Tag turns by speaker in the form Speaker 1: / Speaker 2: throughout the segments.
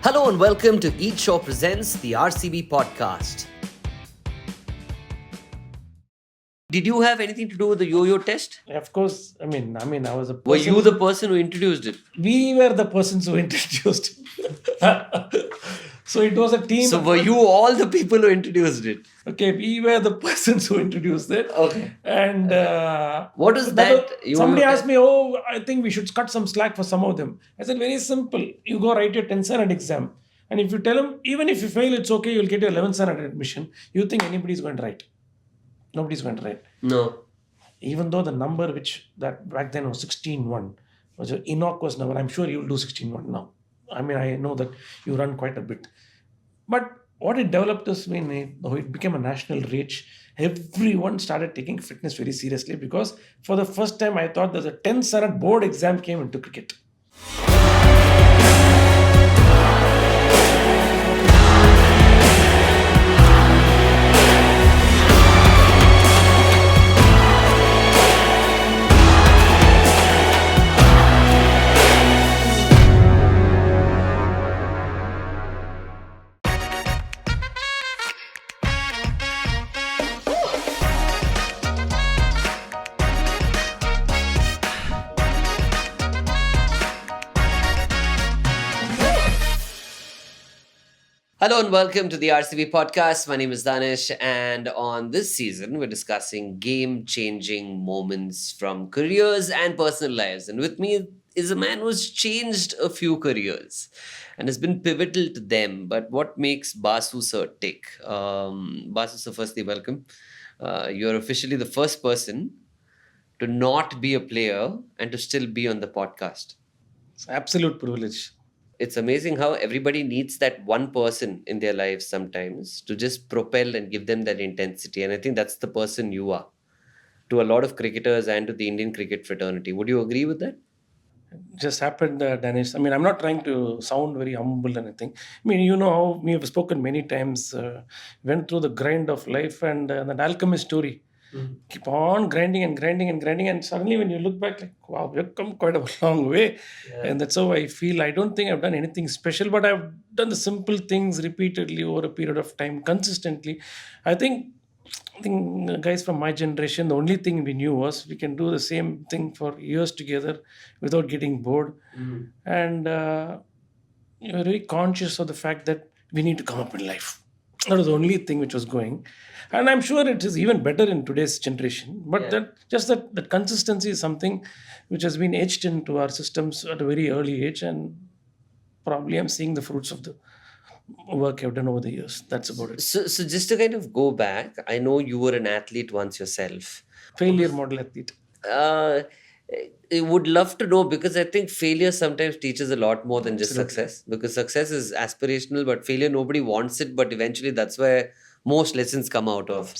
Speaker 1: Hello and welcome to Eat Show Presents the RCB podcast. Did you have anything to do with the yo-yo test?
Speaker 2: Of course, I was a person.
Speaker 1: Were you the person who introduced it?
Speaker 2: We were the persons who introduced it. So it was a team.
Speaker 1: So were you all the people who introduced it?
Speaker 2: Okay, we were the persons who introduced it.
Speaker 1: Okay.
Speaker 2: And
Speaker 1: What is that?
Speaker 2: Somebody asked me, "Oh, I think we should cut some slack for some of them." I said, "Very simple. You go write your 10th standard exam, and if you tell them, even if you fail, it's okay. You'll get your 11th standard admission. You think anybody's going to write? Nobody's going to write."
Speaker 1: No.
Speaker 2: Even though the number which that back then was 16-1 was an innocuous number, I'm sure you'll do 16-1 now. I mean, I know that you run quite a bit. But what it developed is when it became a national rage, everyone started taking fitness very seriously because for the first time I thought that the 10th standard board exam came into cricket.
Speaker 1: Hello and welcome to the RCB podcast. My name is Danish, and on this season, we're discussing game-changing moments from careers and personal lives. And with me is a man who's changed a few careers and has been pivotal to them. But what makes Basu sir tick? Basu sir, firstly, welcome. You're officially the first person to not be a player and to still be on the podcast.
Speaker 2: It's absolute privilege.
Speaker 1: It's amazing how everybody needs that one person in their lives sometimes to just propel and give them that intensity. And I think that's the person you are to a lot of cricketers and to the Indian cricket fraternity. Would you agree with that?
Speaker 2: Just happened, Danish. I mean, I'm not trying to sound very humble or anything. I mean, you know how we have spoken many times, went through the grind of life and that alchemist story. Keep on grinding and grinding and grinding, and suddenly when you look back, like, wow, we've come quite a long way. And that's how I feel. I don't think I've done anything special, but I've done the simple things repeatedly over a period of time, consistently. I think guys from my generation, the only thing we knew was we can do the same thing for years together without getting bored. And you're very conscious of the fact that we need to come up in life. That was the only thing which was going. And I'm sure it is even better in today's generation. But
Speaker 1: Yeah.
Speaker 2: that consistency is something which has been etched into our systems at a very early age. And probably I'm seeing the fruits of the work I've done over the years. That's about it.
Speaker 1: So just to kind of go back, I know you were an athlete once yourself.
Speaker 2: Failure model athlete.
Speaker 1: Uh, I would love to know because I think failure sometimes teaches a lot more than just
Speaker 2: Absolutely.
Speaker 1: success. Because success is aspirational, but failure, nobody wants it. But eventually, that's where most lessons come out of.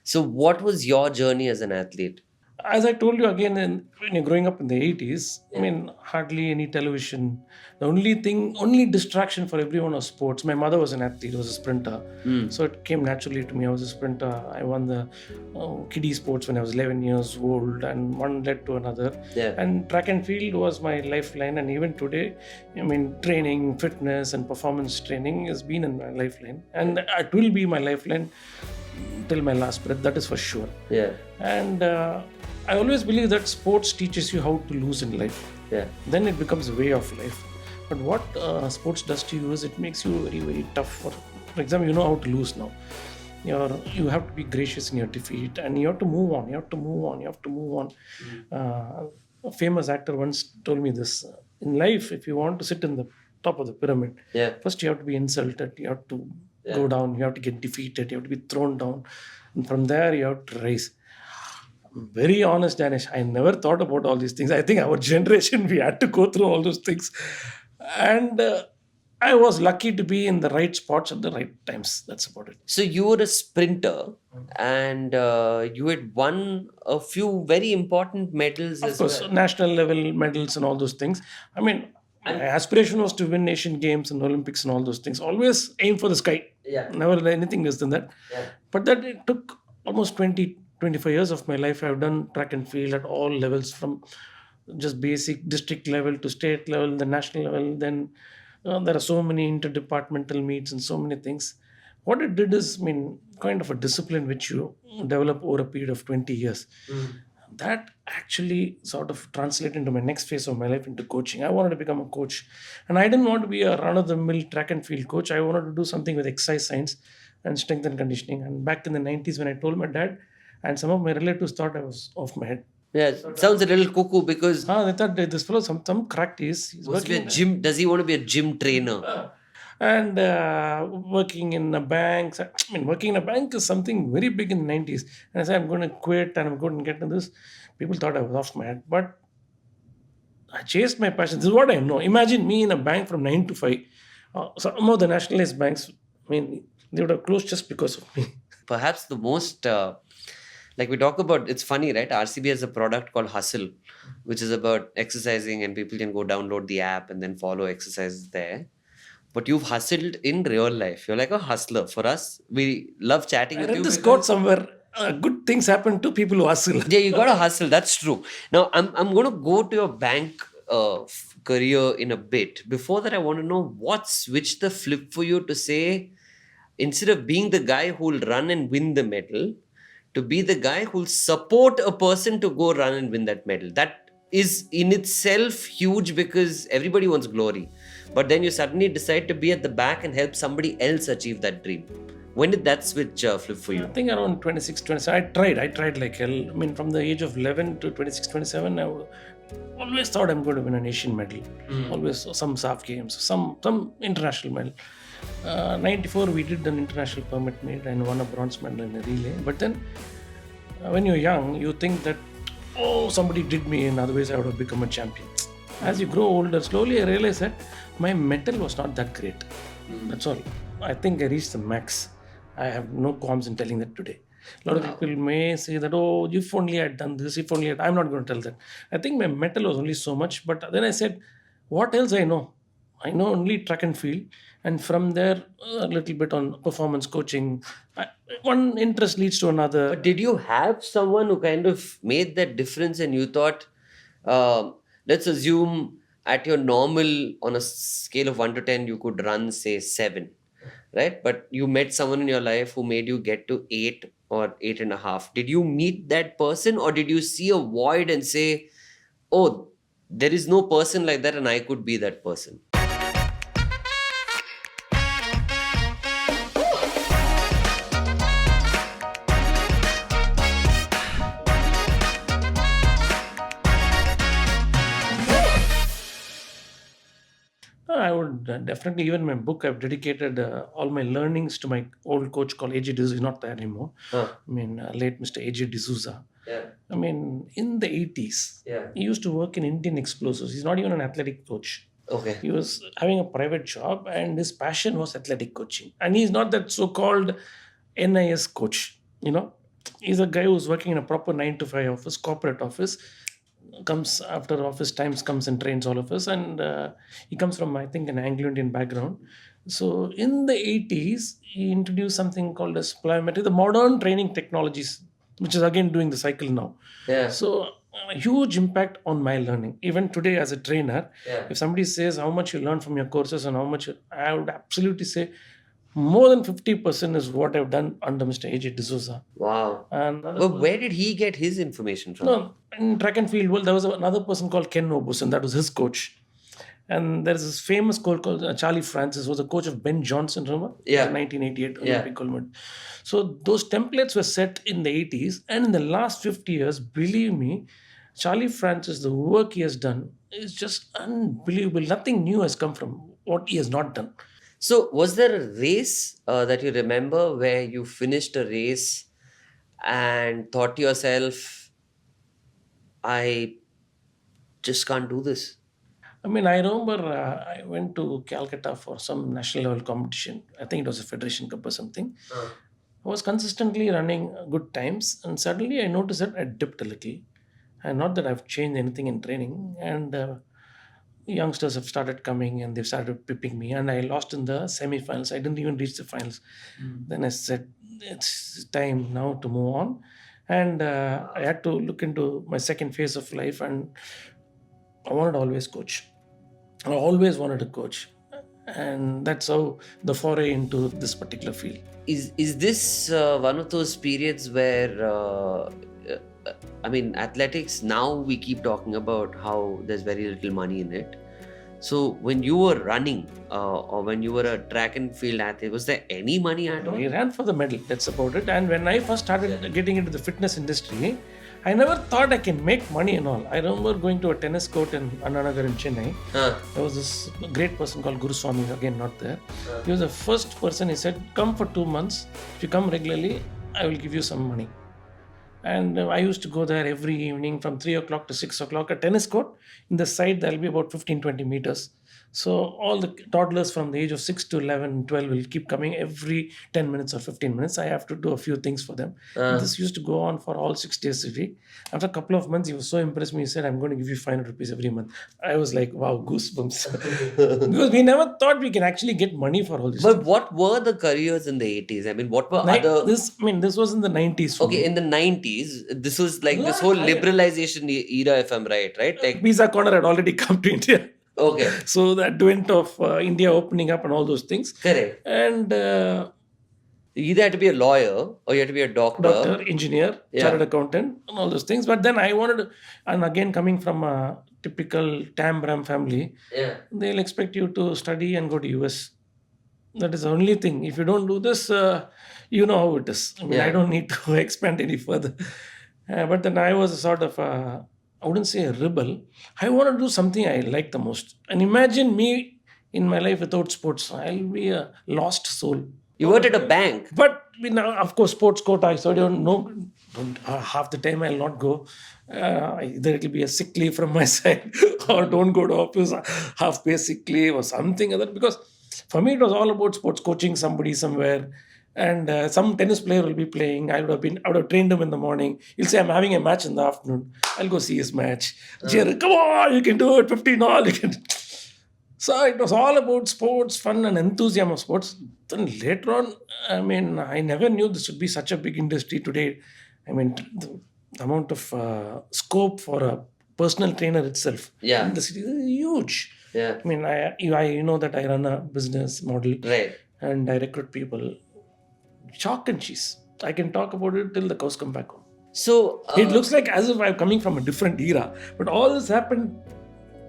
Speaker 1: So, what was your journey as an athlete?
Speaker 2: As I told you again, when you're growing up in the 80s, I mean, hardly any television. The only distraction for everyone was sports. My mother was an athlete, was a sprinter. So it came naturally to me. I was a sprinter. I won the kiddie sports when I was 11 years old, and one led to another.
Speaker 1: Yeah.
Speaker 2: And track and field was my lifeline. And even today, I mean, training, fitness, and performance training has been in my lifeline. And it will be my lifeline till my last breath, that is for sure.
Speaker 1: Yeah.
Speaker 2: And I always believe that sports teaches you how to lose in life.
Speaker 1: Yeah.
Speaker 2: Then it becomes a way of life. But what sports does to you is it makes you very, very tough. For example, you know how to lose now. You have to be gracious in your defeat, and you have to move on. You have to move on. You have to move on. A famous actor once told me this: in life, if you want to sit in the top of the pyramid,
Speaker 1: Yeah.
Speaker 2: first you have to be insulted. You have to go down. You have to get defeated. You have to be thrown down, and from there you have to rise. Very honest, Danish. I never thought about all these things. I think our generation, we had to go through all those things. And I was lucky to be in the right spots at the right times. That's about it.
Speaker 1: So you were a sprinter, and you had won a few very important medals
Speaker 2: Of
Speaker 1: as
Speaker 2: course,
Speaker 1: well.
Speaker 2: national level medals and all those things. I mean, my aspiration was to win Asian Games and Olympics and all those things. Always aim for the sky.
Speaker 1: Yeah.
Speaker 2: Never anything less than that.
Speaker 1: Yeah.
Speaker 2: But that it took almost 25 years of my life. I've done track and field at all levels, from just basic district level to state level, the national level, then There are so many interdepartmental meets and so many things. What it did is, I mean, kind of a discipline which you develop over a period of 20 years. That actually sort of translated into my next phase of my life into coaching. I wanted to become a coach. And I didn't want to be a run of the mill track and field coach. I wanted to do something with exercise science and strength and conditioning. And back in the 90s, when I told my dad, and some of my relatives thought I was off my head.
Speaker 1: Yeah, sounds a little cuckoo because
Speaker 2: They thought that this fellow, some cracked he's
Speaker 1: wants to be a
Speaker 2: working.
Speaker 1: gym. Does he want to be a gym trainer?
Speaker 2: And working in a bank. I mean, working in a bank is something very big in the 90s. And I said, I'm going to quit and I'm going to get into this. People thought I was off my head. But I chased my passion. This is what I know. Imagine me in a bank from 9 to 5. Some of the nationalized banks, I mean, they would have closed just because of me.
Speaker 1: Perhaps the most, like we talk about, it's funny, right? RCB has a product called Hustle, which is about exercising, and people can go download the app and then follow exercises there. But you've hustled in real life. You're like a hustler. For us, we love chatting
Speaker 2: I
Speaker 1: with
Speaker 2: read
Speaker 1: you.
Speaker 2: this
Speaker 1: because-
Speaker 2: quote somewhere. Good things happen to people who hustle.
Speaker 1: Yeah, you gotta hustle. That's true. Now, I'm gonna go to your bank career in a bit. Before that, I want to know what switched the flip for you to say, instead of being the guy who'll run and win the medal, to be the guy who'll support a person to go run and win that medal. That is in itself huge because everybody wants glory. But then you suddenly decide to be at the back and help somebody else achieve that dream. When did that switch flip for
Speaker 2: I
Speaker 1: you?
Speaker 2: think around 26, 27. I tried like hell. I mean, from the age of 11 to 26, 27, always thought I'm going to win an Asian medal. Always some SAF games, some international medal. 94, we did an international permit made and won a bronze medal in a relay. But then, when you're young, you think that, oh, somebody did me in, otherwise I would have become a champion. As you grow older, slowly I realized that my mental was not that great. That's all. I think I reached the max. I have no qualms in telling that today. A lot of people may say that, oh, if only I had done this, if only I'm not going to tell that. I think my mental was only so much. But then I said, what else I know? I know only track and field. And from there, a little bit on performance coaching. One interest leads to another.
Speaker 1: But did you have someone who kind of made that difference and you thought, let's assume at your normal, on a scale of 1 to 10, you could run, say, 7, right? But you met someone in your life who made you get to 8 or 8.5. Did you meet that person, or did you see a void and say, oh, there is no person like that and I could be that person?
Speaker 2: I would definitely, even my book, I've dedicated all my learnings to my old coach called AJ D'Souza. He's not there anymore.
Speaker 1: Huh.
Speaker 2: I mean, late Mr. AJ D'Souza.
Speaker 1: Yeah.
Speaker 2: I mean, in the 80s,
Speaker 1: Yeah.
Speaker 2: he used to work in Indian Explosives. He's not even an athletic coach.
Speaker 1: Okay.
Speaker 2: He was having a private job and his passion was athletic coaching. And he's not that so-called NIS coach, you know. He's a guy who's working in a proper 9 to 5 office, corporate office, comes after office times, comes and trains all of us. And he comes from, I think, an Anglo-Indian background. So in the 80s, he introduced something called as plyometry, the modern training technologies, which is again doing the cycle now.
Speaker 1: Yeah.
Speaker 2: So a huge impact on my learning. Even today as a trainer,
Speaker 1: Yeah.
Speaker 2: if somebody says how much you learn from your courses and how much, I would absolutely say more than 50% is what I've done under Mr. AJ D'Souza.
Speaker 1: Wow.
Speaker 2: And
Speaker 1: But where did he get his information from?
Speaker 2: no, in track and field, well, there was another person called Ken Obuson, that was his coach. And there's this famous coach called Charlie Francis, who was the coach of Ben Johnson, remember?
Speaker 1: Yeah.
Speaker 2: The 1988
Speaker 1: Yeah.
Speaker 2: Olympic gold medal. So those templates were set in the 80s. And in the last 50 years, believe me, Charlie Francis, the work he has done is just unbelievable. Nothing new has come from what he has not done.
Speaker 1: So, was there a race that you remember where you finished a race and thought to yourself, I just can't do this?
Speaker 2: I mean, I remember I went to Calcutta for some national level competition. I think it was a Federation Cup or something. I was consistently running good times, and suddenly I noticed that I dipped a little. And not that I've changed anything in training. And youngsters have started coming and they've started pipping me. And I lost in the semi-finals. I didn't even reach the finals. Then I said, it's time now to move on. And I had to look into my second phase of life, and I wanted to always coach. I always wanted to coach. And that's how the foray into this particular field.
Speaker 1: Is this one of those periods where I mean, athletics, now we keep talking about how there's very little money in it. So when you were running or when you were a track and field athlete, was there any money at all?
Speaker 2: We ran for the medal, that's about it. And when I first started getting into the fitness industry, I never thought I can make money and all. I remember going to a tennis court in Annanagar in Chennai. There was this great person called Guru Swami, again not there. He was the first person. He said, come for 2 months. If you come regularly, I will give you some money. And I used to go there every evening from 3 o'clock to 6 o'clock. A tennis court, in the side there'll be about 15-20 meters. So all the toddlers from the age of 6 to 11, 12 will keep coming every 10 minutes or 15 minutes. I have to do a few things for them. This used to go on for all 6 days a week. After a couple of months, he was so impressed with me. He said, I'm going to give you 500 rupees every month. I was like, wow, goosebumps. Because we never thought we can actually get money for all this.
Speaker 1: But what were the careers in the 80s? I mean, what were other...
Speaker 2: This was in the 90s.
Speaker 1: Okay, in the 90s, this was like this whole liberalization era, if I'm right? Like
Speaker 2: Pizza Corner had already come to India.
Speaker 1: Okay.
Speaker 2: So the advent of India opening up and all those things.
Speaker 1: Correct.
Speaker 2: And
Speaker 1: you either had to be a lawyer or you had to be a
Speaker 2: doctor, engineer, chartered accountant, and all those things. But then I wanted to, and again coming from a typical Tam Bram family, they'll expect you to study and go to US. That is the only thing. If you don't do this, you know how it is. I mean, I don't need to expand any further. But then I was a sort of I wouldn't say a rebel. I want to do something I like the most. And imagine me in my life without sports. I'll be a lost soul.
Speaker 1: You worked at a bank.
Speaker 2: But of course, sports quota, so I don't know. Half the time I'll not go. Either it'll be a sick leave from my side or don't go to office, half pay sick leave or something other. Because for me, it was all about sports, coaching somebody somewhere. And some tennis player will be playing. I would have trained him in the morning. He'll say, I'm having a match in the afternoon. I'll go see his match. Jerry, come on, you can do it. 15 all. You can. So it was all about sports, fun and enthusiasm of sports. Then later on, I mean, I never knew this would be such a big industry today. I mean, the amount of scope for a personal trainer itself in the city is huge.
Speaker 1: Yeah.
Speaker 2: I mean, I know that I run a business model.
Speaker 1: Right.
Speaker 2: And I recruit people. Chalk and cheese. I can talk about it till the cows come back home.
Speaker 1: So
Speaker 2: it looks like as if I'm coming from a different era. But all this happened,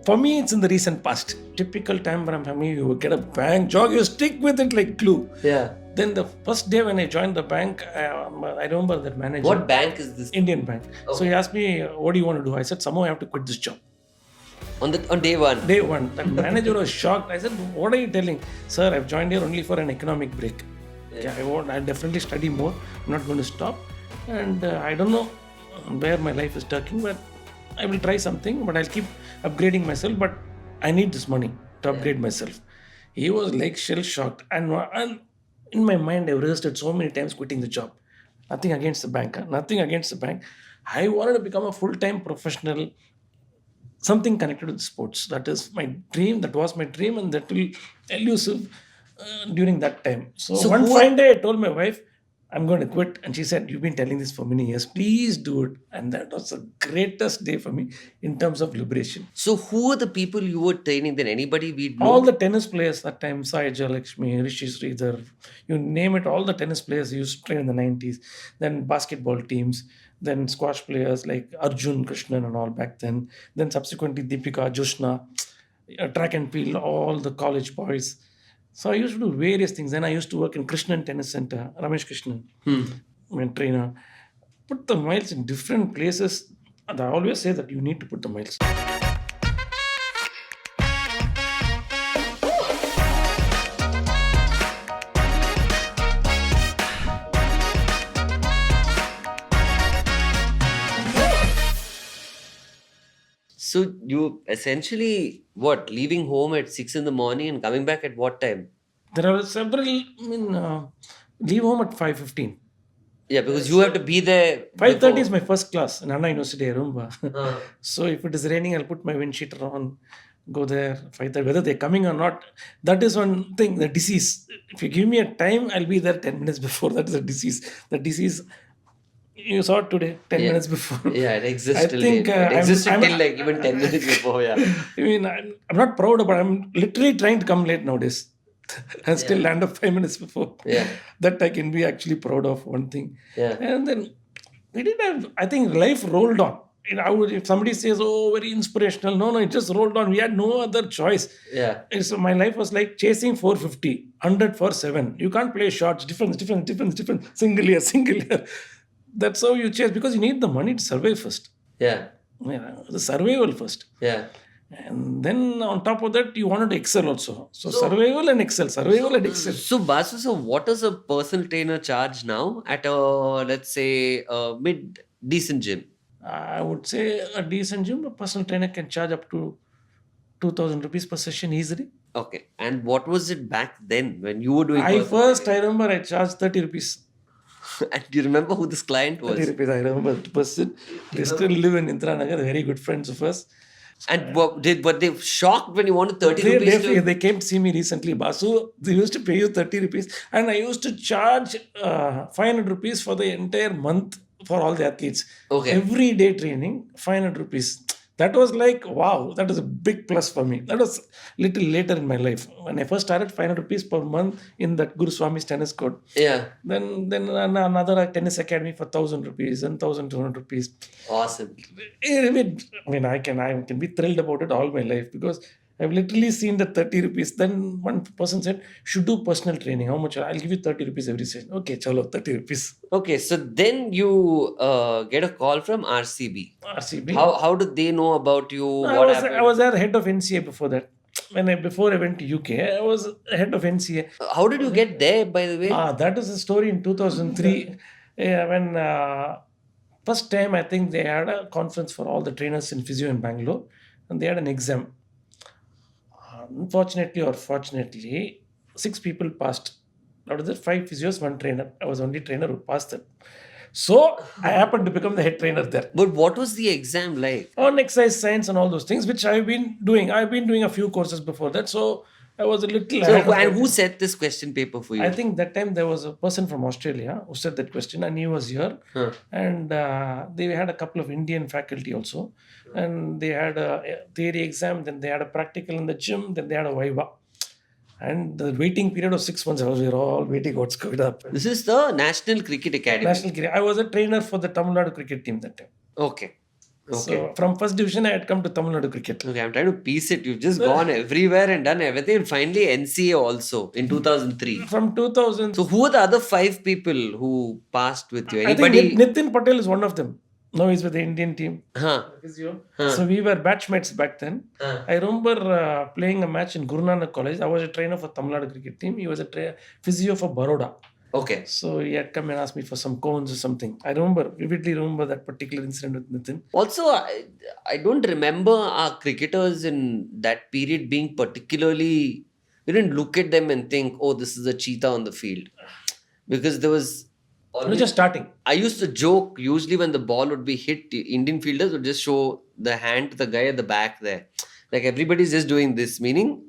Speaker 2: for me, it's in the recent past. Typical Tam Bram family, you get a bank job, you stick with it like glue.
Speaker 1: Yeah.
Speaker 2: Then the first day when I joined the bank, I remember that manager.
Speaker 1: What bank is this?
Speaker 2: Indian bank. Okay. So he asked me, what do you want to do? I said, somehow I have to quit this job.
Speaker 1: On day one?
Speaker 2: Day one. That manager was shocked. I said, what are you telling? Sir, I've joined here only for an economic break. Okay, I'll definitely study more. I'm not going to stop. And I don't know where my life is turning, but I will try something. But I'll keep upgrading myself. But I need this money to upgrade myself. He was like shell shocked. And in my mind, I rehearsed it so many times quitting the job. Nothing against the bank. Nothing against the bank. I wanted to become a full-time professional. Something connected with sports. That is my dream. That was my dream. And that will elusive during that time. So one fine day, I told my wife, I'm going to quit. And she said, you've been telling this for many years. Please do it. And that was the greatest day for me in terms of liberation.
Speaker 1: So who were the people you were training then? Anybody we know?
Speaker 2: All the tennis players that time. Sai Jalakshmi, Rishi Sridhar. You name it. All the tennis players used to train in the 90s. Then basketball teams. Then squash players like Arjun Krishnan and all back then. Then subsequently Deepika, Joshna, track and field, all the college boys. So I used to do various things. Then I used to work in Krishnan Tennis Center, Ramesh Krishnan, my trainer. Put the miles in different places. And I always say that you need to put the miles.
Speaker 1: So you essentially, leaving home at 6 in the morning and coming back at what time?
Speaker 2: There are several, leave home at 5:15.
Speaker 1: Yeah, because you have to be there.
Speaker 2: 5:30 is my first class in Anna University, Arumba. So if it is raining, I'll put my wind sheeter on, go there, 5:30. Whether they're coming or not, that is one thing, the disease. If you give me a time, I'll be there 10 minutes before. That is a disease. The disease, You saw it today, 10
Speaker 1: Yeah.
Speaker 2: minutes before.
Speaker 1: Yeah, it exists
Speaker 2: I
Speaker 1: till
Speaker 2: think
Speaker 1: date. It existed
Speaker 2: I'm
Speaker 1: till like even 10 minutes before. Yeah.
Speaker 2: I mean, I'm not proud, but I'm literally trying to come late nowadays and still
Speaker 1: Yeah.
Speaker 2: land up 5 minutes before.
Speaker 1: Yeah.
Speaker 2: That I can be actually proud of, one thing.
Speaker 1: Yeah.
Speaker 2: And then we didn't have, I think life rolled on. If somebody says, oh, very inspirational, no, it just rolled on. We had no other choice.
Speaker 1: Yeah.
Speaker 2: So my life was like chasing 450, 100 for 7. You can't play shots, difference, single year. That's how you chase, because you need the money to survive first.
Speaker 1: Yeah.
Speaker 2: The survival first.
Speaker 1: Yeah.
Speaker 2: And then on top of that, you wanted to excel also. So,
Speaker 1: So-
Speaker 2: survival and excel.
Speaker 1: So, Basu, so what does a personal trainer charge now at a, let's say, a mid decent gym?
Speaker 2: I would say a decent gym, a personal trainer can charge up to 2,000 rupees per session easily.
Speaker 1: Okay. And what was it back then when you were doing
Speaker 2: I
Speaker 1: personal
Speaker 2: remember I charged 30 rupees.
Speaker 1: training? And do you remember who this client
Speaker 2: 30
Speaker 1: was?
Speaker 2: rupees, I remember the person. They still live in Indiranagar, they're very good friends of us.
Speaker 1: And were they shocked when you wanted 30 rupees?
Speaker 2: They came to see me recently. Basu, they used to pay you 30 rupees, and I used to charge 500 rupees for the entire month for all the athletes.
Speaker 1: Okay.
Speaker 2: Every day training, 500 rupees. That was like, wow, that was a big plus for me. That was little later in my life. When I first started, 500 rupees per month in that Guru Swami's tennis court.
Speaker 1: Yeah.
Speaker 2: Then another tennis academy for 1,000 rupees and 1,200 rupees.
Speaker 1: Awesome.
Speaker 2: I can be thrilled about it all my life, because I've literally seen the 30 rupees. Then one person said, should do personal training. How much? I'll give you 30 rupees every session. Okay, chalo, 30 rupees.
Speaker 1: Okay, so then you get a call from RCB.
Speaker 2: RCB.
Speaker 1: How did they know about you?
Speaker 2: I
Speaker 1: What
Speaker 2: was,
Speaker 1: happened?
Speaker 2: I was their head of NCA before that. Before I went to UK, I was head of NCA.
Speaker 1: How did you get there, by the way?
Speaker 2: That is a story in 2003. When first time, I think they had a conference for all the trainers in physio in Bangalore, and they had an exam. Unfortunately or fortunately, 6 people passed. Out of the 5 physios, 1 trainer. I was the only trainer who passed it. So I happened to become the head trainer there.
Speaker 1: But what was the exam like?
Speaker 2: On exercise science and all those things, which I've been doing. I've been doing a few courses before that, so I was a little.
Speaker 1: So,
Speaker 2: ahead of
Speaker 1: and
Speaker 2: that.
Speaker 1: who set this question paper for you?
Speaker 2: I think that time there was a person from Australia who said that question, and he was here.
Speaker 1: Huh.
Speaker 2: And they had a couple of Indian faculty also, and they had a theory exam, then they had a practical in the gym, then they had a viva. And the waiting period of 6 months, we were all waiting what's going to happen.
Speaker 1: This is the National Cricket Academy.
Speaker 2: National cricket. I was a trainer for the Tamil Nadu cricket team that time.
Speaker 1: Okay. Okay.
Speaker 2: So from first division, I had come to Tamil Nadu cricket.
Speaker 1: Okay, I'm trying to piece it. You've just gone everywhere and done everything. And finally, NCA also in 2003.
Speaker 2: From 2000,
Speaker 1: So, who are the other 5 people who passed with you?
Speaker 2: I think
Speaker 1: Anybody?
Speaker 2: Nitin Patel is one of them. Now he's with the Indian team.
Speaker 1: Huh.
Speaker 2: So we were batchmates back then.
Speaker 1: Huh.
Speaker 2: I remember playing a match in Guru Nanak College. I was a trainer for Tamil Nadu cricket team. He was a physio for Baroda.
Speaker 1: Okay.
Speaker 2: So he had come and asked me for some cones or something. I vividly remember that particular incident with Nitin.
Speaker 1: Also, I don't remember our cricketers in that period being particularly. We didn't look at them and think, oh, this is a cheetah on the field. Because there was.
Speaker 2: We were just starting.
Speaker 1: I used to joke, usually when the ball would be hit, Indian fielders would just show the hand to the guy at the back there. Like everybody's just doing this, meaning,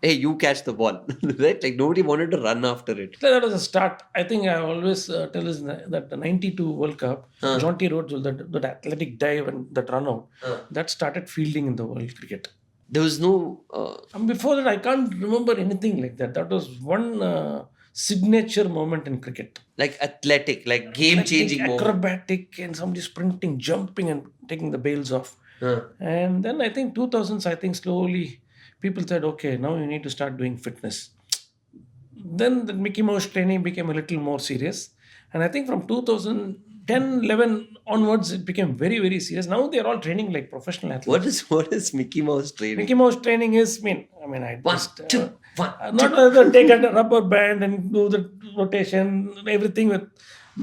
Speaker 1: hey, you catch the ball. Right? Like nobody wanted to run after it.
Speaker 2: That was a start. I think I always tell us that the 92 World Cup, John T. Rhodes, that athletic dive and that run out, that started fielding in the world cricket.
Speaker 1: There was no.
Speaker 2: And before that, I can't remember anything like that. That was one signature moment in cricket.
Speaker 1: Like athletic, like game changing moment.
Speaker 2: Acrobatic, and somebody sprinting, jumping, and taking the bails off.
Speaker 1: Huh.
Speaker 2: And then I think 2000s, I think slowly people said, okay, now you need to start doing fitness. Then the Mickey Mouse training became a little more serious. And I think from 2010, 11 onwards, it became very, very serious. Now they're all training like professional athletes.
Speaker 1: What is Mickey Mouse training?
Speaker 2: Mickey Mouse training is, I
Speaker 1: One,
Speaker 2: just...
Speaker 1: 2, 1.
Speaker 2: Not take a rubber band and do the rotation, everything with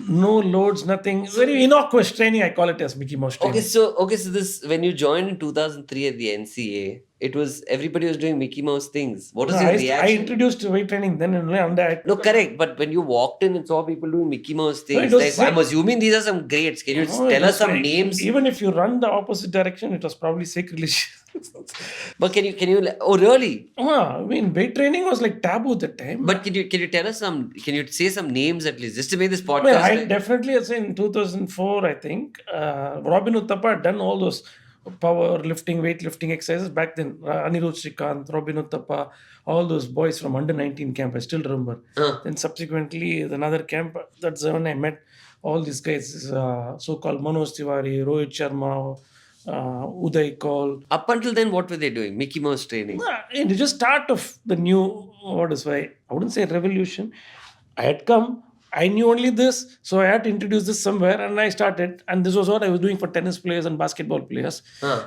Speaker 2: no loads, nothing. Very innocuous training, I call it as Mickey Mouse training.
Speaker 1: Okay, so this when you joined in 2003 at the NCA, it was everybody was doing Mickey Mouse things. What was your
Speaker 2: I
Speaker 1: reaction?
Speaker 2: introduced weight training then and I
Speaker 1: No, correct. But when you walked in and saw people doing Mickey Mouse
Speaker 2: it
Speaker 1: things,
Speaker 2: was
Speaker 1: like,
Speaker 2: sick.
Speaker 1: I'm assuming these are some greats. Can you
Speaker 2: No, it
Speaker 1: tell
Speaker 2: was
Speaker 1: us some
Speaker 2: very-
Speaker 1: names?
Speaker 2: Even if you run the opposite direction, it was probably sacrilege.
Speaker 1: But oh really?
Speaker 2: I mean, weight training was like taboo at the time.
Speaker 1: But can you tell us can you say some names at least, just to make this
Speaker 2: I mean,
Speaker 1: podcast
Speaker 2: I
Speaker 1: like-
Speaker 2: definitely, I'd say in 2004, I think, Robin Uthappa had done all those power lifting, weightlifting exercises back then. Anirudh Shrikant, Robin Uthappa, all those boys from under 19 camp, I still remember. Then subsequently, another camp, that's when I met all these guys, so-called Manoj Tiwari, Rohit Sharma, Uday Kaul.
Speaker 1: Up until then, what were they doing? Mickey Mouse training.
Speaker 2: It is just start of the new, what is why, I wouldn't say revolution. I had come, I knew only this, so I had to introduce this somewhere, and I started. And this was what I was doing for tennis players and basketball players.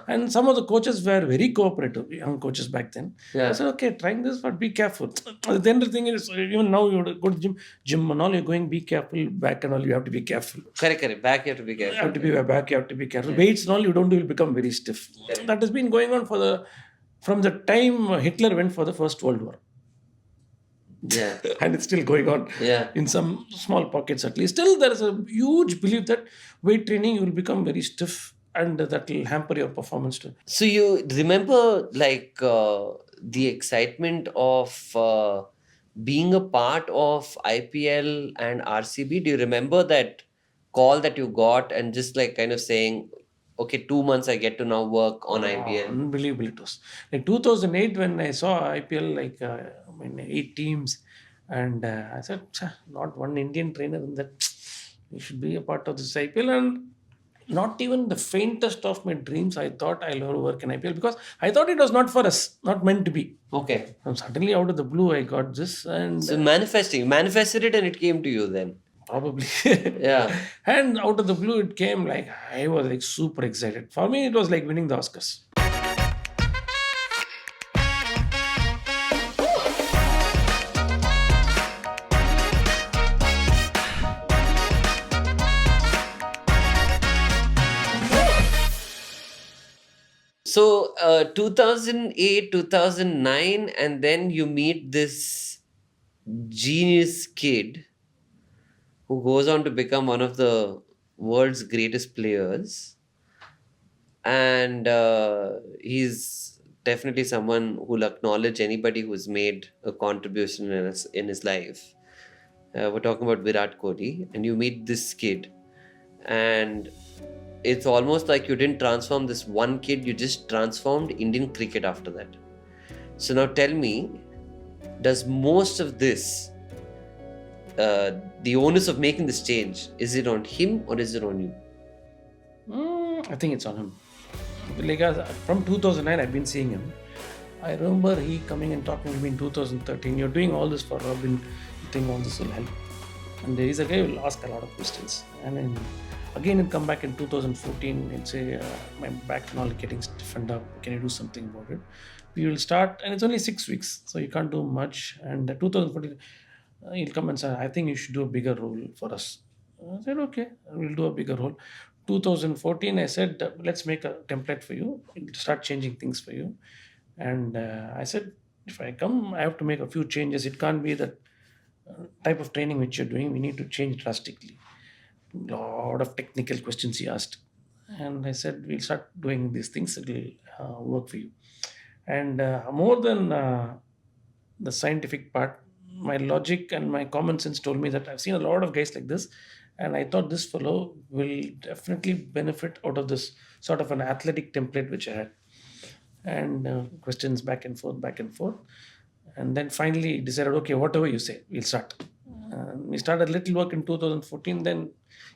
Speaker 2: And some of the coaches were very cooperative, young coaches back then.
Speaker 1: Yeah.
Speaker 2: I said, okay, trying this, but be careful. The other thing is, even now you go to gym and all, you're going, be careful, back and all, you have to be careful.
Speaker 1: Correct. Back you have to be
Speaker 2: You
Speaker 1: careful.
Speaker 2: have to be back, you have to be careful. Weights and all you don't do, you'll become very stiff. That has been going on from the time Hitler went for the First World War.
Speaker 1: Yeah.
Speaker 2: And it's still going on
Speaker 1: Yeah.
Speaker 2: in some small pockets at least. Still, there is a huge belief that weight training you will become very stiff and that will hamper your performance too.
Speaker 1: So you remember the excitement of being a part of IPL and RCB? Do you remember that call that you got and just like kind of saying, okay, 2 months I get to now work on IPL?
Speaker 2: Unbelievable it was. Like 2008 when I saw IPL, like 8 teams, and I said, not one Indian trainer in that. You should be a part of this IPL. And not even the faintest of my dreams I thought I'll ever work in IPL, because I thought it was not for us, not meant to be.
Speaker 1: Okay.
Speaker 2: And suddenly out of the blue I got this, and
Speaker 1: So manifested it and it came to you then.
Speaker 2: probably
Speaker 1: Yeah.
Speaker 2: and out of the blue it came. Like I was like super excited. For me it was like winning the Oscars.
Speaker 1: So 2008, 2009, and then you meet this genius kid who goes on to become one of the world's greatest players. And he's definitely someone who'll acknowledge anybody who's made a contribution in his life. We're talking about Virat Kohli, and you meet this kid, and it's almost like you didn't transform this one kid, you just transformed Indian cricket after that. So now tell me, does most of this, the onus of making this change, is it on him or is it on you?
Speaker 2: I think it's on him. Like from 2009, I've been seeing him. I remember he coming and talking to me in 2013. You're doing all this for Robin. You think all this will help? And there is a guy who will ask a lot of questions. And then again, he'll come back in 2014 and say, my back and all getting stiffened up. Can you do something about it? We will start, and it's only 6 weeks, so you can't do much. And 2014, he'll come and say, I think you should do a bigger role for us. I said, okay, we'll do a bigger role. 2014, I said, let's make a template for you, start changing things for you. And I said, if I come, I have to make a few changes. It can't be that type of training which you're doing. We need to change drastically. A lot of technical questions he asked. And I said, we'll start doing these things. It will work for you. And more than the scientific part, my logic and my common sense told me that I've seen a lot of guys like this. And I thought this fellow will definitely benefit out of this sort of an athletic template which I had. And questions back and forth. And then finally decided, okay, whatever you say, we'll start. We started little work in 2014. Then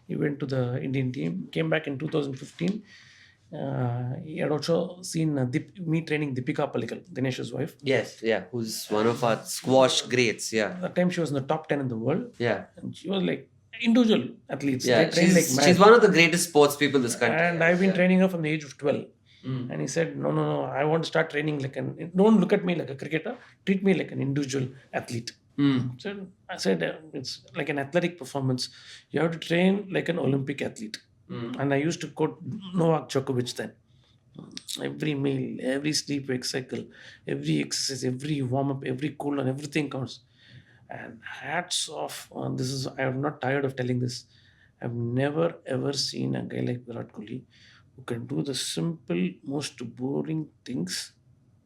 Speaker 2: he went to the Indian team, came back in 2015. He had also seen me training Deepika Pallikal, Dinesh's wife.
Speaker 1: Yes, yeah, who's one of our squash greats, yeah.
Speaker 2: At that time, she was in the top 10 in the world.
Speaker 1: Yeah.
Speaker 2: And she was like individual athletes.
Speaker 1: Yeah,
Speaker 2: They train like mad.
Speaker 1: she's one of the greatest sports people in this country.
Speaker 2: And I've been training her from the age of 12. And he said, no, I want to start training don't look at me like a cricketer, treat me like an individual athlete. So I said, it's like an athletic performance. You have to train like an Olympic athlete. And I used to quote Novak Djokovic then. Every meal, every sleep wake cycle, every exercise, every warm up, every cool down, everything counts. And hats off. I am not tired of telling this. I've never ever seen a guy like Virat Kohli who can do the simple, most boring things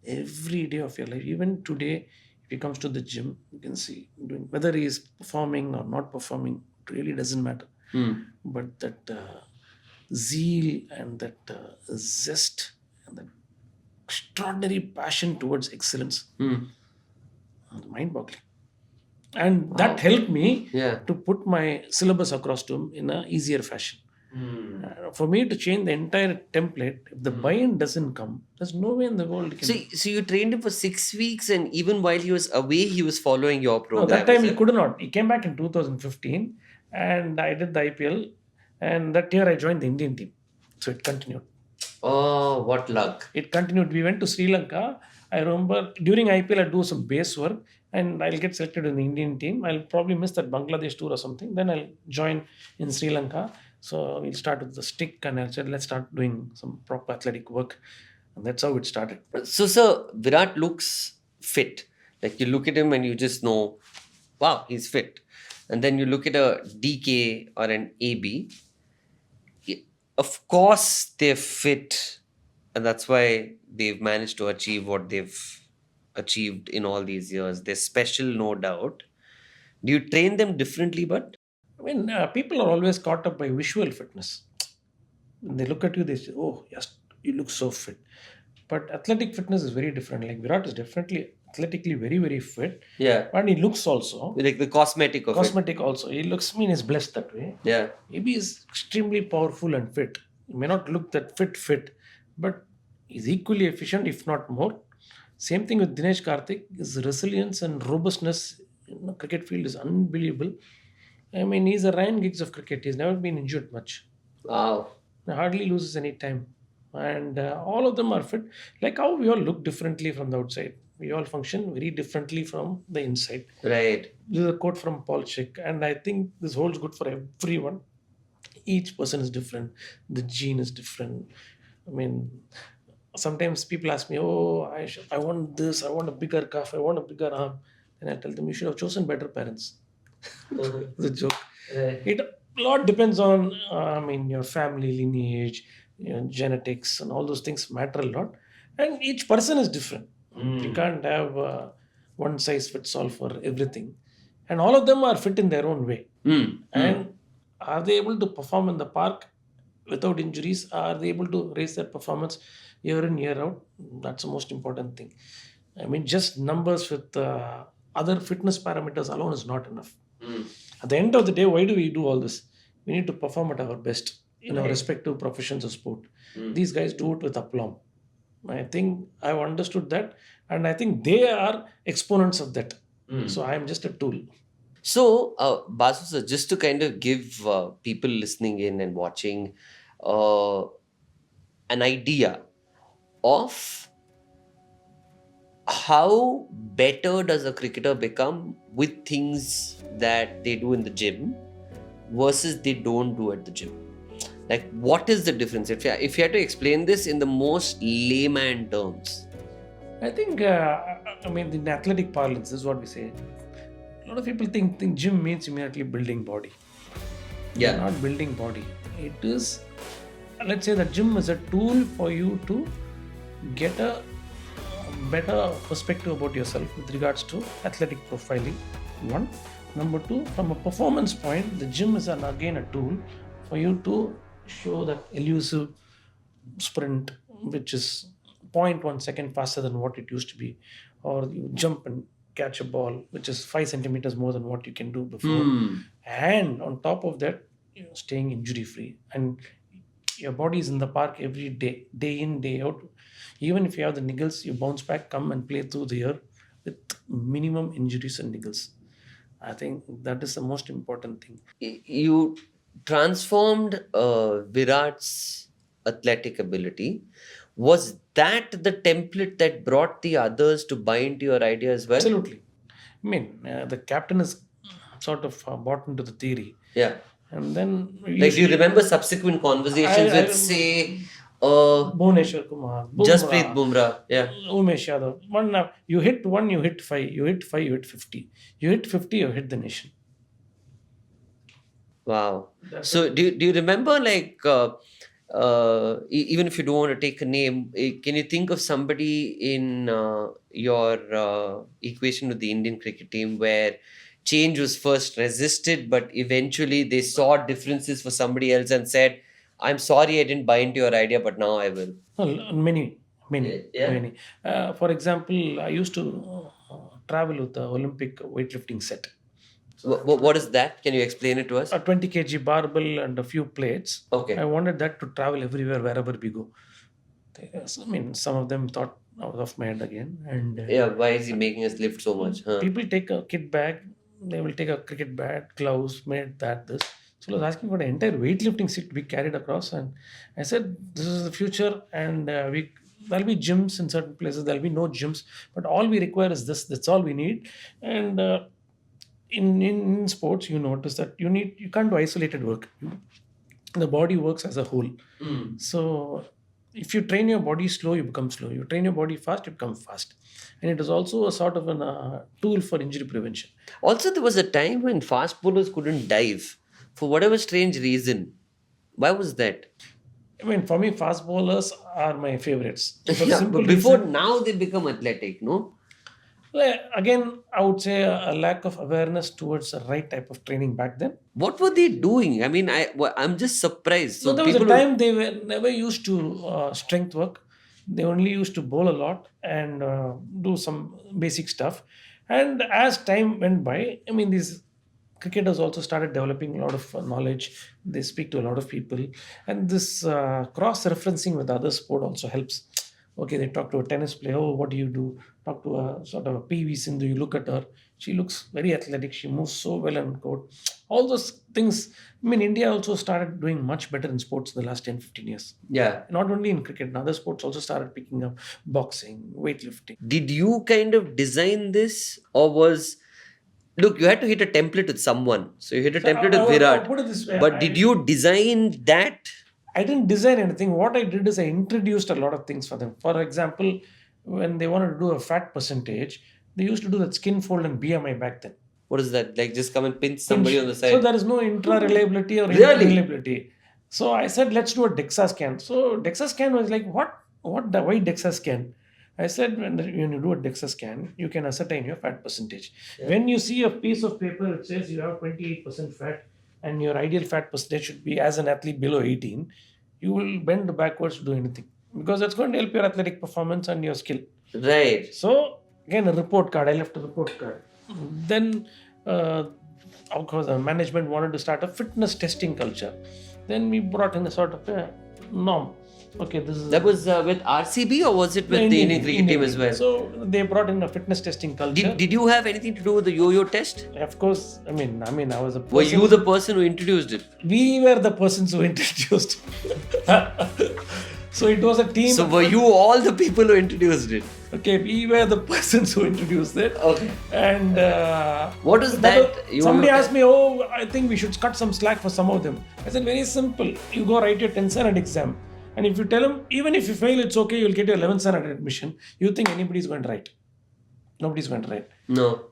Speaker 2: every day of your life. Even today, if he comes to the gym, you can see doing whether he is performing or not performing, it really doesn't matter. But that zeal and that zest and that extraordinary passion towards excellence, mind boggling. And that helped me
Speaker 1: Yeah.
Speaker 2: to put my syllabus across to him in a easier fashion. For me to change the entire template, if the buy-in doesn't come, there's no way in the world he can.
Speaker 1: So you trained him for 6 weeks, and even while he was away, he was following your
Speaker 2: No,
Speaker 1: program.
Speaker 2: that time
Speaker 1: is
Speaker 2: he
Speaker 1: it?
Speaker 2: could not. He came back in 2015, and I did the IPL, and that year I joined the Indian team. So it continued.
Speaker 1: Oh, what luck!
Speaker 2: It continued. We went to Sri Lanka. I remember during IPL, I do some base work, and I'll get selected in the Indian team. I'll probably miss that Bangladesh tour or something. Then I'll join in Sri Lanka. So we'll start with the stick, and I said, let's start doing some proper athletic work. And that's how it started.
Speaker 1: So, sir, Virat looks fit. Like you look at him and you just know, wow, he's fit. And then you look at a DK or an AB. Of course, they're fit, and that's why they've managed to achieve what they've achieved in all these years. They're special, no doubt. Do you train them differently, but?
Speaker 2: I mean, people are always caught up by visual fitness. When they look at you, they say, "Oh, yes, you look so fit." But athletic fitness is very different. Like Virat is definitely athletically very, very fit,
Speaker 1: Yeah,
Speaker 2: and he looks also
Speaker 1: like the cosmetic of it.
Speaker 2: cosmetic. Also, he looks. I mean, he's blessed that way.
Speaker 1: Yeah.
Speaker 2: Maybe he's extremely powerful and fit. He may not look that fit, but he's equally efficient, if not more. Same thing with Dinesh Karthik. His resilience and robustness in the cricket field is unbelievable. I mean, he's a Ryan Giggs of cricket. He's never been injured much.
Speaker 1: Wow.
Speaker 2: He hardly loses any time. And all of them are fit. Like how we all look differently from the outside. We all function very differently from the inside.
Speaker 1: Right.
Speaker 2: This is a quote from Paul Schick, and I think this holds good for everyone. Each person is different. The gene is different. I mean, sometimes people ask me, "Oh, I want this. I want a bigger calf. I want a bigger arm." And I tell them, "You should have chosen better parents." It's a joke.
Speaker 1: Right.
Speaker 2: It a lot depends on, I mean, your family lineage, genetics, and all those things matter a lot. And each person is different. You can't have one size fits all for everything. And all of them are fit in their own way. And are they able to perform in the park without injuries? Are they able to raise their performance year in, year out? That's the most important thing. I mean, just numbers with other fitness parameters alone is not enough. At the end of the day, why do we do all this? We need to perform at our best in our respective professions of sport. These guys do it with aplomb. I think I've understood that, and I think they are exponents of that. So I am just a tool.
Speaker 1: So, Basu sir, just to kind of give people listening in and watching an idea of how better does a cricketer become with things that they do in the gym versus they don't do at the gym. Like, what is the difference? If you had to explain this in the most layman terms.
Speaker 2: I think, I mean, in athletic parlance, this is what we say. A lot of people think gym means immediately building body.
Speaker 1: Yeah.
Speaker 2: Not building body. It is, let's say, the gym is a tool for you to get a better perspective about yourself with regards to athletic profiling. One. Number two, from a performance point, the gym is again a tool for you to show that elusive sprint, which is 0.1 second faster than what it used to be, or you jump and catch a ball, which is 5 centimeters more than what you can do before. And on top of that, staying injury free. And your body is in the park every day, day in, day out. Even if you have the niggles, you bounce back, come and play through the year with minimum injuries and niggles. I think that is the most important thing.
Speaker 1: You transformed Virat's athletic ability. Was that the template that brought the others to buy into your idea as well?
Speaker 2: Absolutely. I mean, the captain is sort of bought into the theory.
Speaker 1: Yeah.
Speaker 2: And then,
Speaker 1: Like, do you remember subsequent conversations with, say,
Speaker 2: Bhuvneshwar Kumar,
Speaker 1: Jasprit Bumrah? Yeah.
Speaker 2: Umesh Yadav. You hit one, you hit five. You hit five, you hit 50. You hit 50, you hit the nation.
Speaker 1: Wow. So, do you remember, like, even if you don't want to take a name, can you think of somebody in your equation with the Indian cricket team where change was first resisted, but eventually they saw differences for somebody else and said, "I'm sorry, I didn't buy into your idea, but now I will."
Speaker 2: Well, many,
Speaker 1: Yeah.
Speaker 2: many. For example, I used to travel with the Olympic weightlifting set.
Speaker 1: What is that? Can you explain it to us?
Speaker 2: A 20 kg barbell and a few plates.
Speaker 1: Okay.
Speaker 2: I wanted that to travel everywhere, wherever we go. I mean, some of them thought I was off my head again. And
Speaker 1: Yeah, why is he making us lift so much? Huh?
Speaker 2: people take a kit bag, they will take a cricket bat, gloves, made that, this. So I was asking for the entire weightlifting set to be carried across. And I said, this is the future. And there'll be gyms in certain places, there'll be no gyms. But all we require is this. That's all we need. And in sports, you notice that you can't do isolated work. The body works as a whole. So if you train your body slow, you become slow. You train your body fast, you become fast. And it is also a sort of a tool for injury prevention.
Speaker 1: Also, there was a time when fast bowlers couldn't dive for whatever strange reason. Why was that?
Speaker 2: I mean, for me, fast bowlers are my favorites. For the
Speaker 1: Yeah,
Speaker 2: simple
Speaker 1: but before
Speaker 2: reason,
Speaker 1: now they become athletic, no?
Speaker 2: again, I would say a lack of awareness towards the right type of training back then.
Speaker 1: What were they doing? I mean, I'm just surprised.
Speaker 2: So
Speaker 1: So
Speaker 2: there was a
Speaker 1: people who-
Speaker 2: time they were never used to strength work. They only used to bowl a lot and do some basic stuff. And as time went by, I mean, these cricketers also started developing a lot of knowledge. They speak to a lot of people, and this cross-referencing with other sport also helps. Okay, they talk to a tennis player. Oh, what do you do? Talk to a sort of a PV Sindhu. You look at her. She looks very athletic. She moves so well on court. All those things. I mean, India also started doing much better in sports in the last 10, 15 years.
Speaker 1: yeah.
Speaker 2: Not only in cricket, in other sports also started picking up boxing, weightlifting.
Speaker 1: Did you kind of design this, or was look? You had to hit a template with someone, so you hit a template
Speaker 2: I'll
Speaker 1: with Virat.
Speaker 2: put it this way.
Speaker 1: But did you design that?
Speaker 2: I didn't design anything. What I did is I introduced a lot of things for them. For example, when they wanted to do a fat percentage, they used to do that skin fold and BMI back then.
Speaker 1: What is that? Like just come and pinch somebody on the side?
Speaker 2: So there is no intra-reliability or
Speaker 1: Really?
Speaker 2: inter-reliability. So I said, let's do a DEXA scan. So DEXA scan was like, why DEXA scan? I said, when you do a DEXA scan, you can ascertain your fat percentage. When you see a piece of paper, it says you have 28% fat and your ideal fat percentage should be as an athlete below 18, you will bend backwards to do anything because that's going to help your athletic performance and your skill.
Speaker 1: Right.
Speaker 2: So again, a report card. I left a report card. Then, of course, the management wanted to start a fitness testing culture. Then we brought in a sort of a norm. Okay, this is
Speaker 1: That was with RCB, or was it with the Indian cricket team as well?
Speaker 2: So they brought in a fitness testing culture.
Speaker 1: Did you have anything to do with the yo-yo test?
Speaker 2: Of course, I mean, I was a person.
Speaker 1: Were you the person who introduced it?
Speaker 2: We were the persons who introduced. So it was a team.
Speaker 1: So were you all the people who introduced it?
Speaker 2: Okay, we were the persons who introduced it.
Speaker 1: Okay.
Speaker 2: And
Speaker 1: What is that? You
Speaker 2: somebody
Speaker 1: wanna-
Speaker 2: asked me, oh, I think we should cut some slack for some of them. I said, very simple. You go write your 10th standard exam. And if you tell them, even if you fail, it's okay, you'll get your 11th standard admission. You think anybody's going to write? Nobody's going to write.
Speaker 1: No.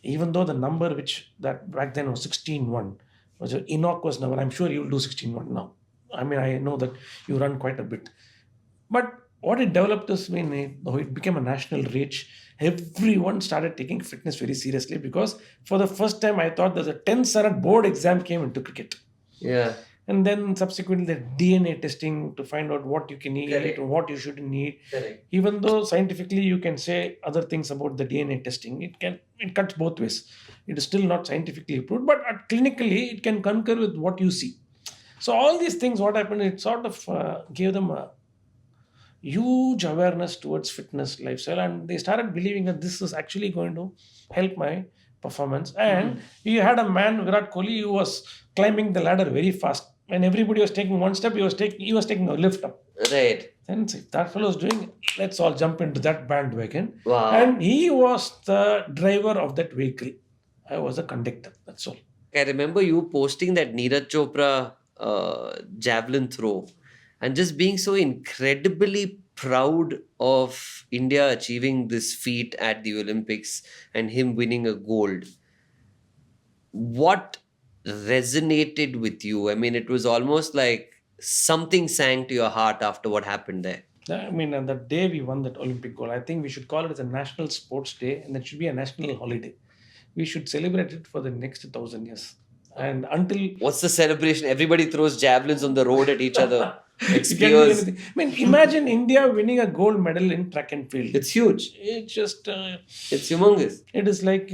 Speaker 2: Even though the number which that back then was 16-1 was an innocuous number, I'm sure you'll do 16-1 now. I mean, I know that you run quite a bit. But what it developed is when it became a national rage, everyone started taking fitness very seriously because for the first time I thought there's a 10th standard board exam came into cricket.
Speaker 1: Yeah.
Speaker 2: And then subsequently the DNA testing to find out what you can eat
Speaker 1: Correct.
Speaker 2: and what you shouldn't eat.
Speaker 1: Correct.
Speaker 2: Even though scientifically you can say other things about the DNA testing, it cuts both ways. It is still not scientifically proved, but clinically it can concur with what you see. So all these things, what happened, it sort of gave them a huge awareness towards fitness lifestyle, and they started believing that this is actually going to help my performance. And you had a man, Virat Kohli, who was climbing the ladder very fast. When everybody was taking one step, he was taking a lift up.
Speaker 1: Right.
Speaker 2: And if that fellow is doing, let's all jump into that bandwagon.
Speaker 1: Wow.
Speaker 2: And he was the driver of that vehicle. I was a conductor. That's all.
Speaker 1: I remember you posting that Neeraj Chopra javelin throw and just being so incredibly proud of India achieving this feat at the Olympics and him winning a gold. What resonated with you? I mean, it was almost like something sang to your heart after what happened there?
Speaker 2: I mean, and the day we won that Olympic gold, I think we should call it as a national sports day, and it should be a national holiday. We should celebrate it for the next 1,000 years. And until
Speaker 1: What's the celebration? Everybody throws javelins on the road at each other, like
Speaker 2: you can do
Speaker 1: spears.
Speaker 2: anything. I mean, imagine India winning a gold medal in track and field.
Speaker 1: It's huge.
Speaker 2: It's just,
Speaker 1: It's humongous.
Speaker 2: it is like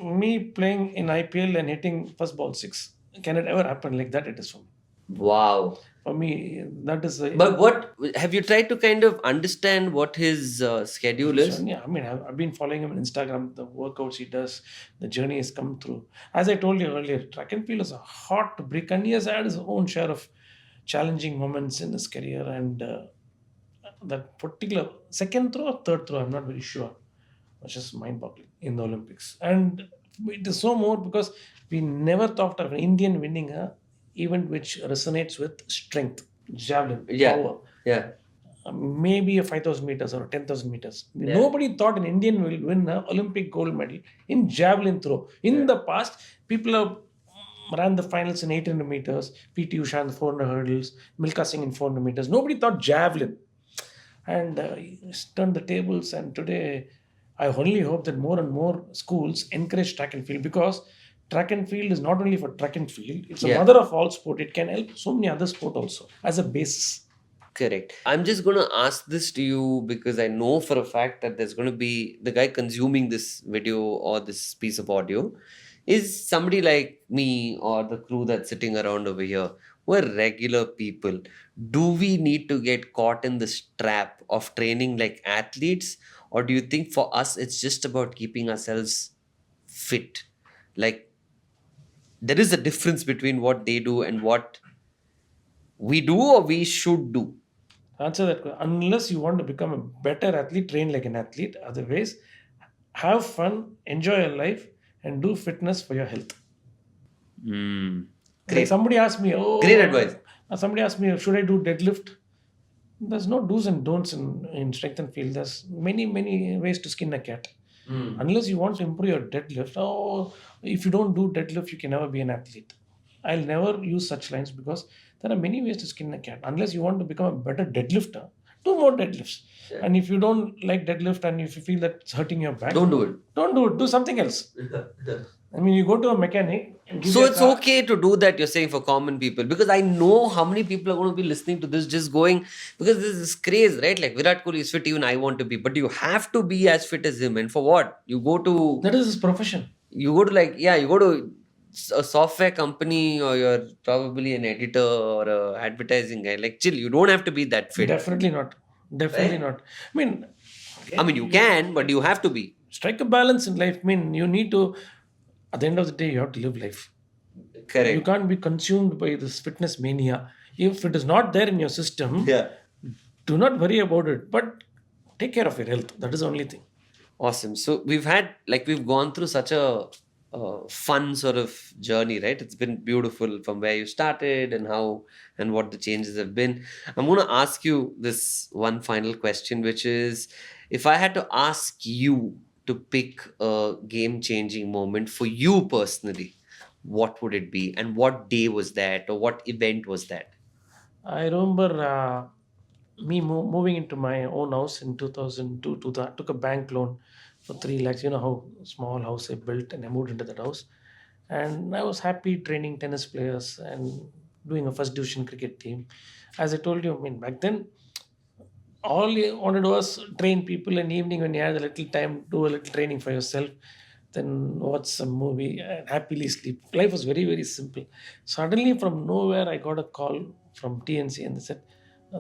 Speaker 2: me playing in IPL and hitting first ball six. Can it ever happen like that? It is for me.
Speaker 1: Wow.
Speaker 2: For me, that is.
Speaker 1: But what have you tried to kind of understand what his schedule is?
Speaker 2: Yeah, I mean, I've been following him on Instagram, the workouts he does, the journey has come through. As I told you earlier, track and field is a hot brick, and he has had his own share of challenging moments in his career. And that particular second throw or third throw, I'm not very sure, was just mind boggling in the Olympics. And it is so more because we never thought of an Indian winning a event which resonates with strength, javelin,
Speaker 1: Yeah.
Speaker 2: power.
Speaker 1: Yeah.
Speaker 2: Maybe a 5,000 meters or 10,000 meters.
Speaker 1: Yeah.
Speaker 2: Nobody thought an Indian will win an Olympic gold medal in javelin throw. In the past, people have ran the finals in 800 meters, PT Usha in the 400 hurdles, Milka Singh in 400 meters. Nobody thought javelin. And he's turned the tables. And today, I only hope that more and more schools encourage track and field, because track and field is not only for track and field, it's a
Speaker 1: Yeah.
Speaker 2: mother of all sport. It can help so many other sport also as a basis.
Speaker 1: Correct. I'm just going to ask this to you because I know for a fact that there's going to be the guy consuming this video or this piece of audio is somebody like me or the crew that's sitting around over here. We're regular people. Do we need to get caught in this trap of training like athletes? Or do you think for us it's just about keeping ourselves fit? Like, there is a difference between what they do and what we do or we should do.
Speaker 2: Answer that question. Unless you want to become a better athlete, train like an athlete. Otherwise, have fun, enjoy your life, and do fitness for your health.
Speaker 1: Mm.
Speaker 2: Like
Speaker 1: Great.
Speaker 2: somebody asked me, oh,
Speaker 1: Great advice.
Speaker 2: Somebody asked me, should I do deadlift? There's no do's and don'ts in strength and field. There's many ways to skin a cat. Unless you want to improve your deadlift, if you don't do deadlift, you can never be an athlete. I'll never use such lines because there are many ways to skin a cat. Unless you want to become a better deadlifter, do more deadlifts.
Speaker 1: Yeah.
Speaker 2: And if you don't like deadlift and if you feel that it's hurting your back,
Speaker 1: Don't do it.
Speaker 2: don't do it. Do something else. I mean, you go to a mechanic. And give
Speaker 1: So
Speaker 2: you a
Speaker 1: it's
Speaker 2: car.
Speaker 1: okay to do that, you're saying, for common people, because I know how many people are going to be listening to this just going, because this is craze, right? Like Virat Kohli is fit, even I want to be, but you have to be as fit as him. And for what? You go to
Speaker 2: That is his profession.
Speaker 1: you go to a software company, or you're probably an editor or a advertising guy. Like, chill, you don't have to be that fit.
Speaker 2: Definitely not. Definitely
Speaker 1: Right?
Speaker 2: not. I mean,
Speaker 1: I mean, you can, but you have to be.
Speaker 2: strike a balance in life. I mean, you need to, at the end of the day, you have to live life. You
Speaker 1: Correct.
Speaker 2: can't be consumed by this fitness mania. If it is not there in your system,
Speaker 1: Yeah.
Speaker 2: do not worry about it. But take care of your health. That is the only thing.
Speaker 1: Awesome. So we've gone through such a fun sort of journey, right? It's been beautiful from where you started and how and what the changes have been. I'm going to ask you this one final question, which is, if I had to ask you to pick a game-changing moment for you personally, what would it be? And what day was that? Or what event was that?
Speaker 2: I remember me moving into my own house in 2002. Took a bank loan for 3 lakhs. You know how small house I built, and I moved into that house. And I was happy training tennis players and doing a first division cricket team. As I told you, I mean, back then, all you wanted was train people. In the evening, when you had a little time, do a little training for yourself, then watch some movie and happily sleep. Life was very simple. Suddenly, from nowhere, I got a call from TNC and they said,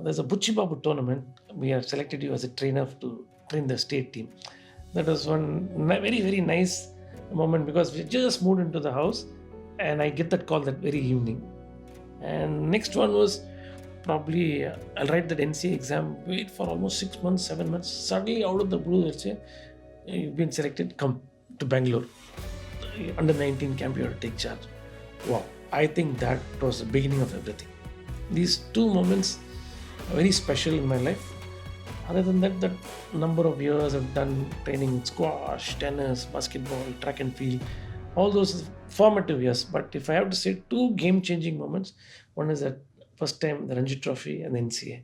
Speaker 2: there's a Buchi Babu tournament. We have selected you as a trainer to train the state team. That was one very nice moment because we just moved into the house and I get that call that very evening. And next one was probably I'll write that NCA exam, wait for almost 6 months, 7 months. Suddenly out of the blue, they'll say, you've been selected, come to Bangalore. Under 19 camp, you have to take charge. Wow, I think that was the beginning of everything. These two moments are very special in my life. Other than that, that number of years I've done training squash, tennis, basketball, track and field, all those formative years. But if I have to say two game-changing moments, one is that First time the Ranji Trophy and the NCA.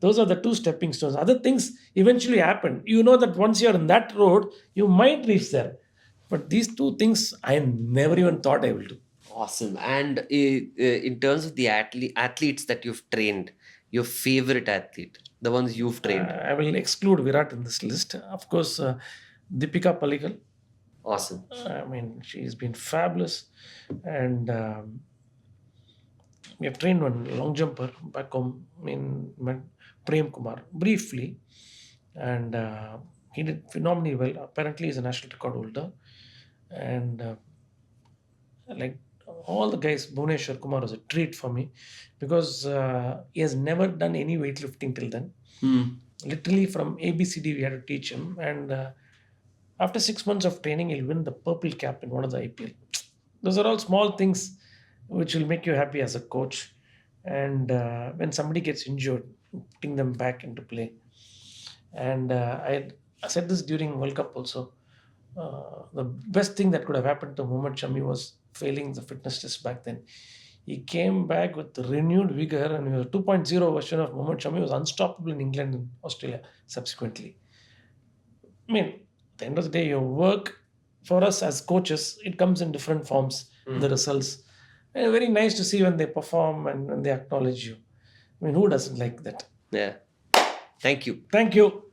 Speaker 2: Those are the two stepping stones. Other things eventually happen. You know that once you're in that road, you might reach there. But these two things I never even thought I will do.
Speaker 1: Awesome. And in terms of the athletes that you've trained, your favorite athlete, the ones you've trained.
Speaker 2: I will exclude Virat in this list. Of course, Deepika Pallikal.
Speaker 1: Awesome.
Speaker 2: I mean, she's been fabulous. And we have trained one long jumper back home in Prem Kumar briefly. And he did phenomenally well. Apparently, he's a national record holder. And like all the guys, Bhuvneshwar Kumar was a treat for me because he has never done any weightlifting till then. Literally from ABCD, we had to teach him. And after 6 months of training, he'll win the purple cap in one of the IPL. Those are all small things which will make you happy as a coach. And when somebody gets injured, putting them back into play. And I said this during World Cup also. The best thing that could have happened to Mohammad Shami was failing the fitness test back then. He came back with renewed vigor, and he was a 2.0 version of Mohammad Shami. Was unstoppable in England and Australia subsequently. I mean, at the end of the day, your work for us as coaches, it comes in different forms, the results. And very nice to see when they perform and when they acknowledge you. I mean, who doesn't like that?
Speaker 1: Yeah. Thank you.
Speaker 2: Thank you.